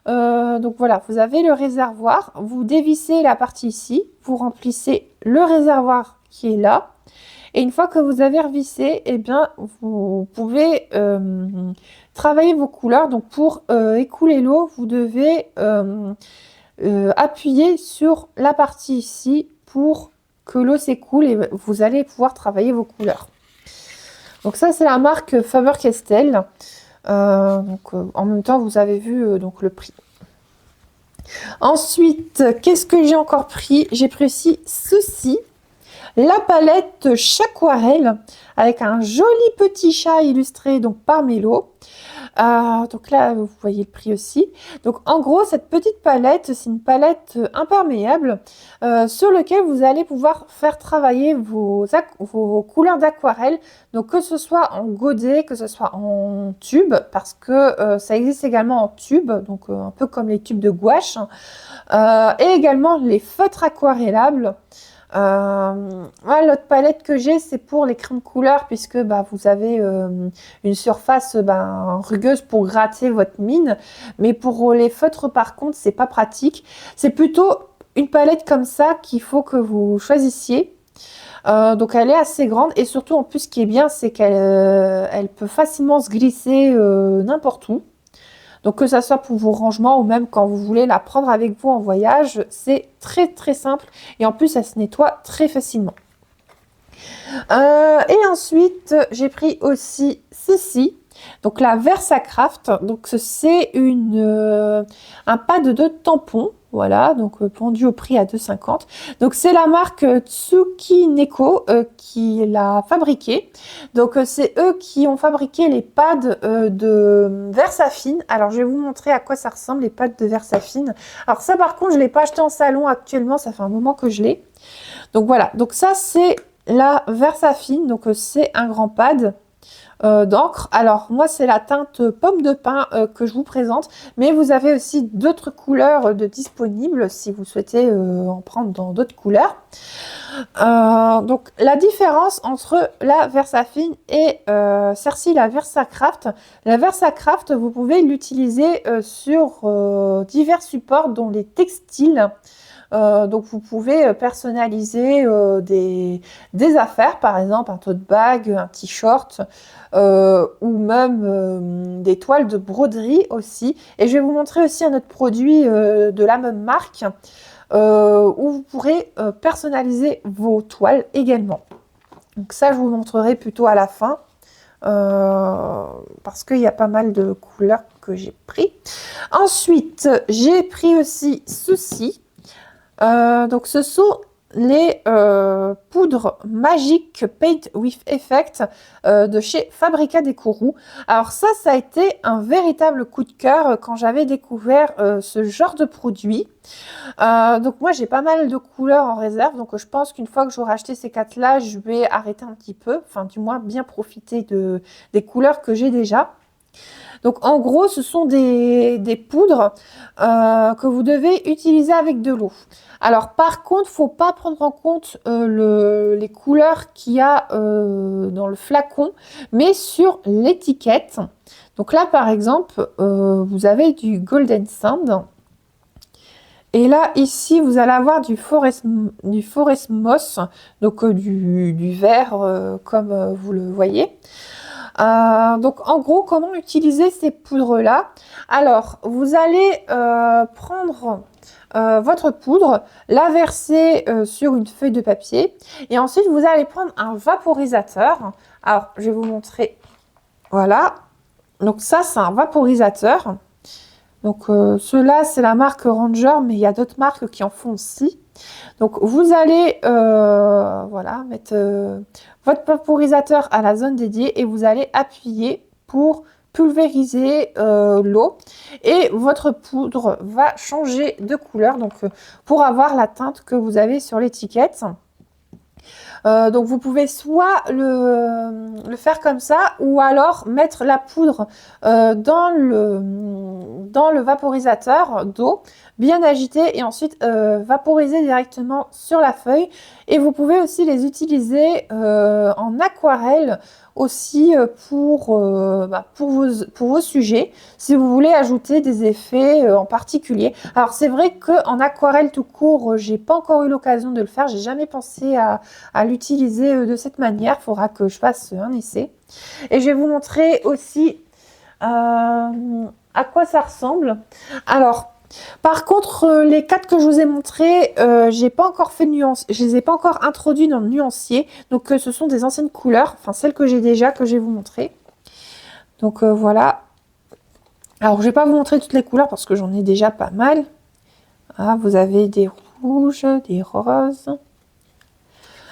donc voilà, vous avez le réservoir, vous dévissez la partie ici, vous remplissez le réservoir qui est là, et une fois que vous avez revissé, eh bien, vous pouvez travailler vos couleurs. Donc pour écouler l'eau, vous devez appuyer sur la partie ici pour que l'eau s'écoule et vous allez pouvoir travailler vos couleurs. Donc ça, c'est la marque Faber-Castell. En même temps, vous avez vu donc le prix. Ensuite, qu'est-ce que j'ai encore pris? J'ai pris aussi ceci, la palette Chaquarelle avec un joli petit chat illustré donc par Mélo. Donc là, vous voyez le prix aussi. Donc en gros, cette petite palette, c'est une palette imperméable sur laquelle vous allez pouvoir faire travailler vos couleurs d'aquarelle. Donc que ce soit en godet, que ce soit en tube, parce que ça existe également en tube, donc un peu comme les tubes de gouache, et également les feutres aquarellables. Voilà, l'autre palette que j'ai, c'est pour les crèmes couleurs, puisque vous avez une surface rugueuse pour gratter votre mine, mais pour les feutres par contre c'est pas pratique. C'est plutôt une palette comme ça qu'il faut que vous choisissiez. Donc elle est assez grande et surtout en plus ce qui est bien c'est qu'elle peut facilement se glisser n'importe où. Donc que ça soit pour vos rangements ou même quand vous voulez la prendre avec vous en voyage, c'est très très simple et en plus elle se nettoie très facilement. Et ensuite j'ai pris aussi ceci, donc la Versacraft. Donc c'est un pad de tampons. Voilà, donc pendu au prix à 2,50 €. Donc c'est la marque Tsukineko qui l'a fabriqué. Donc c'est eux qui ont fabriqué les pads de Versafine. Alors je vais vous montrer à quoi ça ressemble les pads de Versafine. Alors ça par contre je ne l'ai pas acheté en salon actuellement, ça fait un moment que je l'ai. Donc voilà, donc ça c'est la Versafine, donc c'est un grand pad d'encre. Alors moi c'est la teinte pomme de pin que je vous présente, mais vous avez aussi d'autres couleurs disponibles si vous souhaitez en prendre dans d'autres couleurs. Donc la différence entre la Versafine et celle-ci, la Versacraft, vous pouvez l'utiliser sur divers supports dont les textiles. Donc vous pouvez personnaliser des affaires, par exemple un tote bag, un t-shirt ou même des toiles de broderie aussi. Et je vais vous montrer aussi un autre produit de la même marque où vous pourrez personnaliser vos toiles également. Donc ça je vous montrerai plutôt à la fin parce qu'il y a pas mal de couleurs que j'ai pris. Ensuite j'ai pris aussi ceci. Donc ce sont les poudres magiques Paint with Effect de chez Fabrica Decorum. Alors ça a été un véritable coup de cœur quand j'avais découvert ce genre de produit. Donc moi j'ai pas mal de couleurs en réserve, donc je pense qu'une fois que j'aurai acheté ces 4 là, je vais arrêter un petit peu, enfin du moins bien profiter des couleurs que j'ai déjà. Donc en gros, ce sont des poudres que vous devez utiliser avec de l'eau. Alors par contre, faut pas prendre en compte les couleurs qu'il y a dans le flacon, mais sur l'étiquette. Donc là, par exemple, vous avez du Golden Sand. Et là, ici, vous allez avoir du Forest Moss, donc du vert, comme vous le voyez. Donc, en gros, comment utiliser ces poudres-là? Alors, vous allez prendre votre poudre, la verser sur une feuille de papier, et ensuite, vous allez prendre un vaporisateur. Alors, je vais vous montrer. Voilà. Donc, ça, c'est un vaporisateur. Donc, ceux-là, c'est la marque Ranger, mais il y a d'autres marques qui en font aussi. Donc, vous allez voilà, mettre votre vaporisateur à la zone dédiée et vous allez appuyer pour pulvériser l'eau. Et votre poudre va changer de couleur, donc pour avoir la teinte que vous avez sur l'étiquette. Donc vous pouvez soit le faire comme ça, ou alors mettre la poudre dans le vaporisateur d'eau, bien agité, et ensuite vaporiser directement sur la feuille. Et vous pouvez aussi les utiliser en aquarelle aussi pour vos sujets, si vous voulez ajouter des effets en particulier. Alors c'est vrai qu'en aquarelle tout court, j'ai pas encore eu l'occasion de le faire, j'ai jamais pensé à l'utiliser de cette manière. Il faudra que je fasse un essai. Et je vais vous montrer aussi à quoi ça ressemble. Alors, par contre, les 4 que je vous ai montrés, j'ai pas encore fait de nuance, je les ai pas encore introduits dans le nuancier. Donc, ce sont des anciennes couleurs, enfin celles que j'ai déjà, que je vais vous montrer. Donc, voilà. Alors, je vais pas vous montrer toutes les couleurs parce que j'en ai déjà pas mal. Ah, vous avez des rouges, des roses.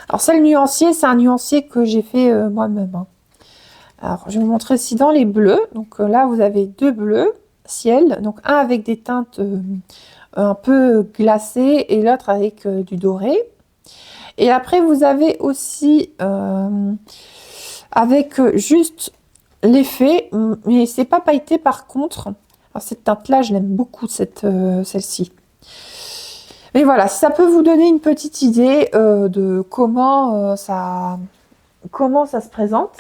Alors, ça, le nuancier, c'est un nuancier que j'ai fait moi-même. Hein. Alors, je vais vous montrer aussi dans les bleus. Donc, là, vous avez 2 bleus ciel. Donc, un avec des teintes un peu glacées et l'autre avec du doré. Et après, vous avez aussi avec juste l'effet, mais c'est pas pailleté par contre. Alors, cette teinte-là, je l'aime beaucoup, celle-ci. Mais voilà, ça peut vous donner une petite idée de comment ça se présente.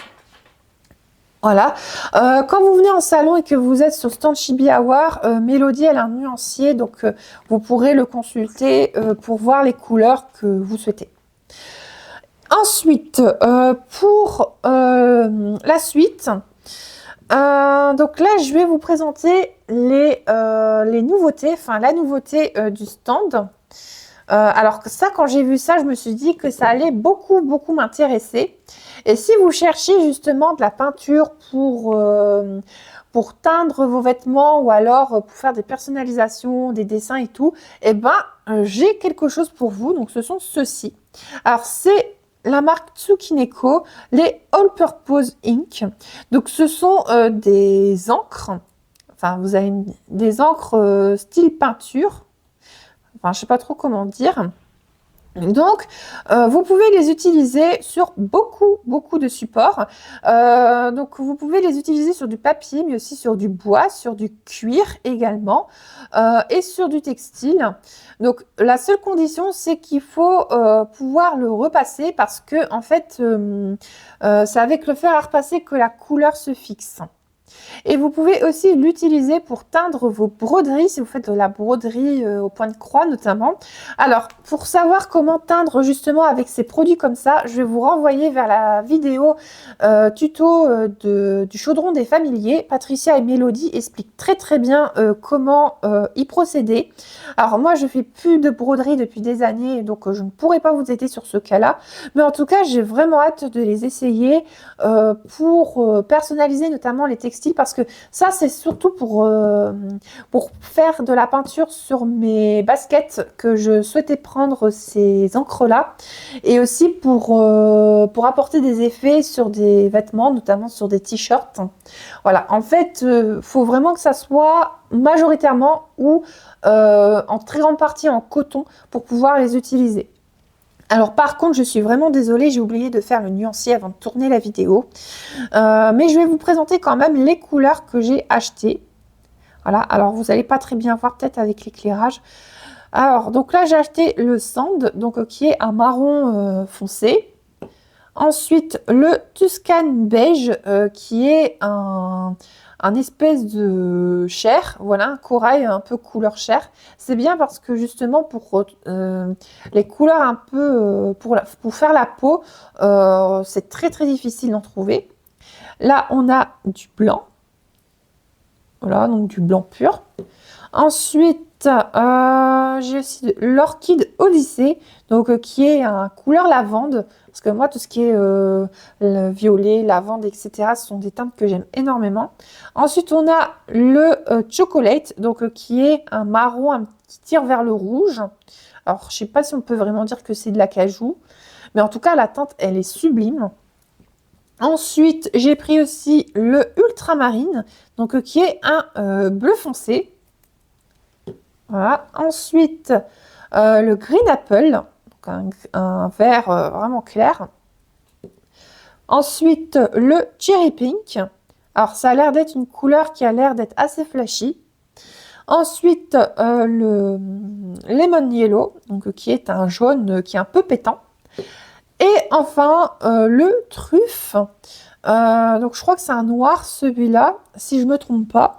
Voilà. Quand vous venez en salon et que vous êtes sur le stand Chibi Hour, Mélodie, elle a un nuancier, donc vous pourrez le consulter pour voir les couleurs que vous souhaitez. Ensuite, pour la suite, donc là, je vais vous présenter les nouveautés, enfin la nouveauté du stand. Alors que ça, quand j'ai vu ça, je me suis dit que ça allait beaucoup m'intéresser. Et si vous cherchez justement de la peinture pour teindre vos vêtements ou alors pour faire des personnalisations, des dessins et tout, eh ben, j'ai quelque chose pour vous. Donc, ce sont ceux-ci. Alors, c'est la marque Tsukineko, les All Purpose Ink. Donc, ce sont des encres. Enfin, vous avez des encres style peinture. Enfin, je sais pas trop comment dire. Donc, vous pouvez les utiliser sur beaucoup de supports. Donc, vous pouvez les utiliser sur du papier, mais aussi sur du bois, sur du cuir également, et sur du textile. Donc, la seule condition, c'est qu'il faut pouvoir le repasser parce que, en fait, c'est avec le fer à repasser que la couleur se fixe. Et vous pouvez aussi l'utiliser pour teindre vos broderies, si vous faites de la broderie au point de croix notamment. Alors, pour savoir comment teindre justement avec ces produits comme ça, je vais vous renvoyer vers la vidéo tuto du chaudron des familiers. Patricia et Mélodie expliquent très bien comment y procéder. Alors moi, je fais plus de broderie depuis des années, donc je ne pourrai pas vous aider sur ce cas-là. Mais en tout cas, j'ai vraiment hâte de les essayer pour personnaliser notamment les textiles, parce que ça, c'est surtout pour faire de la peinture sur mes baskets que je souhaitais prendre ces encres-là, et aussi pour apporter des effets sur des vêtements, notamment sur des t-shirts. Voilà, en fait, faut vraiment que ça soit majoritairement ou en très grande partie en coton pour pouvoir les utiliser. Alors par contre, je suis vraiment désolée, j'ai oublié de faire le nuancier avant de tourner la vidéo. Mais je vais vous présenter quand même les couleurs que j'ai achetées. Voilà, alors vous n'allez pas très bien voir peut-être avec l'éclairage. Alors, donc là, j'ai acheté le Sand, donc qui est un marron foncé. Ensuite, le Tuscan Beige, qui est un un espèce de chair, voilà, un corail un peu couleur chair. C'est bien parce que justement pour les couleurs un peu, pour faire la peau, c'est très très difficile d'en trouver. Là, on a du blanc. Voilà, donc du blanc pur. Ensuite, j'ai aussi l'Orchid Odyssey, donc qui est un couleur lavande. Parce que moi, tout ce qui est le violet, lavande, etc., ce sont des teintes que j'aime énormément. Ensuite, on a le Chocolate, donc qui est un marron qui tire vers le rouge. Alors, je ne sais pas si on peut vraiment dire que c'est de l'acajou, mais en tout cas, la teinte, elle est sublime. Ensuite, j'ai pris aussi le Ultramarine, donc qui est un bleu foncé. Voilà. Ensuite, le Green Apple, donc un vert vraiment clair. Ensuite, le Cherry Pink. Alors, ça a l'air d'être une couleur qui a l'air d'être assez flashy. Ensuite, le Lemon Yellow, donc qui est un jaune qui est un peu pétant. Et enfin, le Truffe. Donc, je crois que c'est un noir, celui-là, si je ne me trompe pas.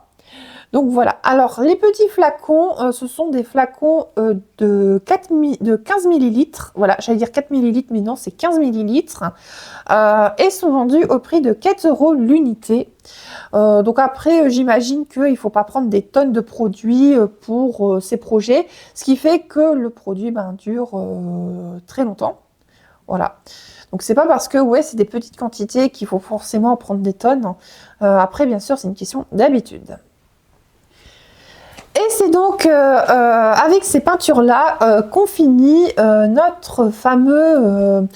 Donc voilà, alors les petits flacons, ce sont des flacons de 15 millilitres. Voilà, j'allais dire 4 millilitres, mais non, c'est 15 millilitres. Et sont vendus au prix de 4 € l'unité. Donc après, j'imagine qu'il ne faut pas prendre des tonnes de produits pour ces projets, ce qui fait que le produit dure très longtemps. Voilà. Donc c'est pas parce que ouais, c'est des petites quantités qu'il faut forcément prendre des tonnes. Après, bien sûr, c'est une question d'habitude. Et c'est donc avec ces peintures-là qu'on finit notre fameux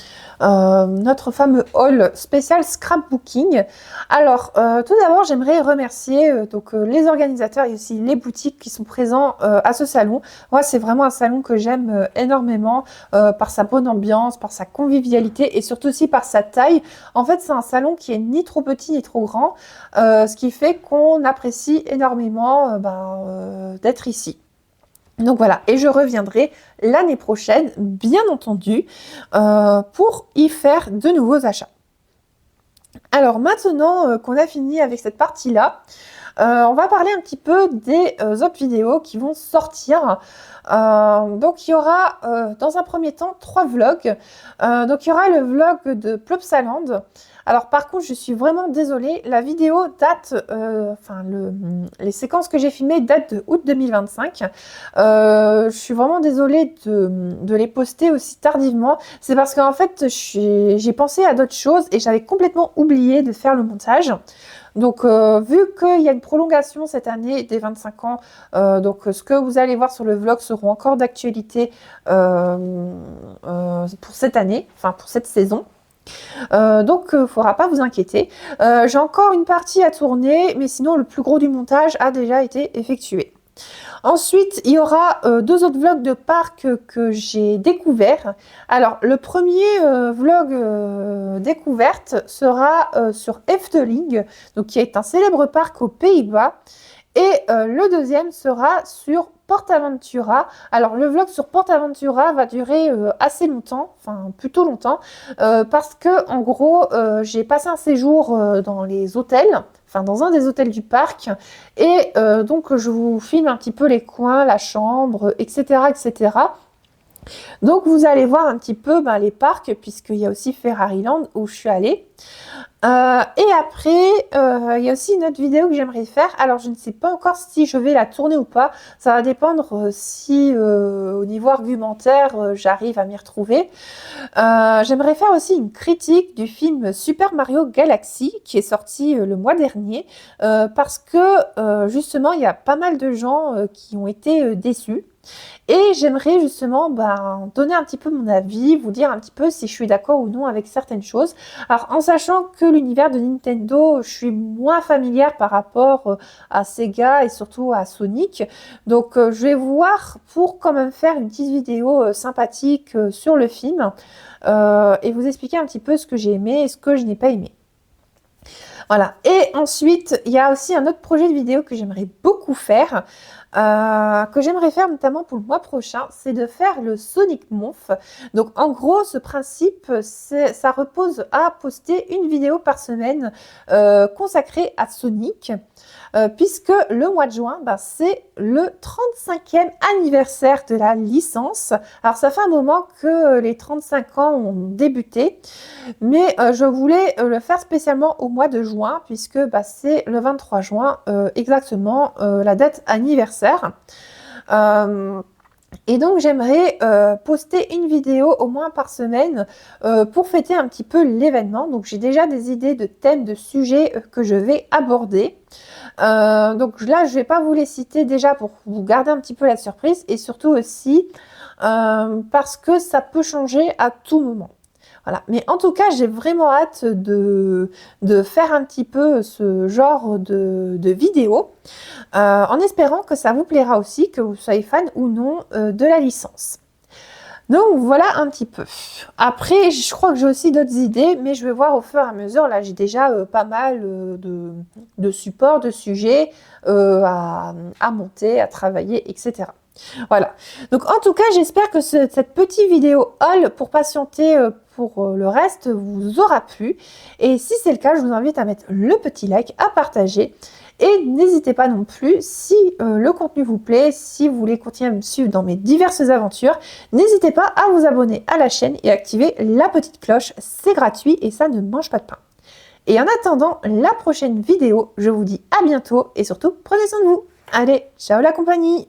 haul spécial scrapbooking. Alors, tout d'abord, j'aimerais remercier les organisateurs et aussi les boutiques qui sont présents à ce salon. Moi, c'est vraiment un salon que j'aime énormément par sa bonne ambiance, par sa convivialité et surtout aussi par sa taille. En fait, c'est un salon qui est ni trop petit ni trop grand, ce qui fait qu'on apprécie énormément d'être ici. Donc voilà, et je reviendrai l'année prochaine, bien entendu, pour y faire de nouveaux achats. Alors maintenant qu'on a fini avec cette partie-là, on va parler un petit peu des autres vidéos qui vont sortir. Donc il y aura dans un premier temps 3 vlogs. Donc il y aura le vlog de Plopsaland. Alors par contre, je suis vraiment désolée, la vidéo date, les séquences que j'ai filmées datent de août 2025. Je suis vraiment désolée de les poster aussi tardivement. C'est parce qu'en fait, j'ai pensé à d'autres choses et j'avais complètement oublié de faire le montage. Donc, vu qu'il y a une prolongation cette année des 25 ans, donc ce que vous allez voir sur le vlog seront encore d'actualité pour cette année, enfin pour cette saison. Donc, il ne faudra pas vous inquiéter. J'ai encore une partie à tourner, mais sinon, le plus gros du montage a déjà été effectué. Ensuite, il y aura 2 autres vlogs de parcs que j'ai découverts. Alors, le premier vlog découverte sera sur Efteling, donc qui est un célèbre parc aux Pays-Bas. Et le deuxième sera sur PortAventura. Alors, le vlog sur PortAventura va durer assez longtemps, enfin plutôt longtemps, parce que en gros, j'ai passé un séjour dans les hôtels, enfin dans un des hôtels du parc, et donc je vous filme un petit peu les coins, la chambre, etc., etc. Donc vous allez voir un petit peu les parcs, puisqu'il y a aussi Ferraryland où je suis allée. Et après, il y a aussi une autre vidéo que j'aimerais faire. Alors, je ne sais pas encore si je vais la tourner ou pas. Ça va dépendre si, au niveau argumentaire, j'arrive à m'y retrouver. J'aimerais faire aussi une critique du film Super Mario Galaxy, qui est sorti le mois dernier, parce que, justement, il y a pas mal de gens qui ont été déçus. Et j'aimerais justement donner un petit peu mon avis, vous dire un petit peu si je suis d'accord ou non avec certaines choses. Alors en sachant que l'univers de Nintendo, je suis moins familière par rapport à Sega et surtout à Sonic. Donc je vais voir pour quand même faire une petite vidéo sympathique sur le film et vous expliquer un petit peu ce que j'ai aimé et ce que je n'ai pas aimé. Voilà. Et ensuite, il y a aussi un autre projet de vidéo que j'aimerais beaucoup faire. que j'aimerais faire notamment pour le mois prochain, c'est de faire le Sonic Month. Donc en gros, ce principe, ça repose à poster une vidéo par semaine consacrée à Sonic, puisque le mois de juin, ben, c'est le 35e anniversaire de la licence. Alors ça fait un moment que les 35 ans ont débuté, mais je voulais le faire spécialement au mois de juin, puisque bah, c'est le 23 juin exactement la date anniversaire. Et donc j'aimerais poster une vidéo au moins par semaine pour fêter un petit peu l'événement. Donc j'ai déjà des idées de thèmes, de sujets que je vais aborder. Donc là je ne vais pas vous les citer déjà pour vous garder un petit peu la surprise, et surtout aussi parce que ça peut changer à tout moment. Voilà. Mais en tout cas, j'ai vraiment hâte de faire un petit peu ce genre de vidéo, en espérant que ça vous plaira aussi, que vous soyez fan ou non de la licence. Donc voilà un petit peu. Après, je crois que j'ai aussi d'autres idées, mais je vais voir au fur et à mesure. Là, j'ai déjà pas mal de supports, de sujets à monter, à travailler, etc. Voilà. Donc en tout cas, j'espère que cette petite vidéo haul pour patienter pour le reste vous aura plu. Et si c'est le cas, je vous invite à mettre le petit like, à partager. Et n'hésitez pas non plus, si le contenu vous plaît, si vous voulez continuer à me suivre dans mes diverses aventures, n'hésitez pas à vous abonner à la chaîne et activer la petite cloche. C'est gratuit et ça ne mange pas de pain. Et en attendant la prochaine vidéo, je vous dis à bientôt et surtout, prenez soin de vous. Allez, ciao la compagnie!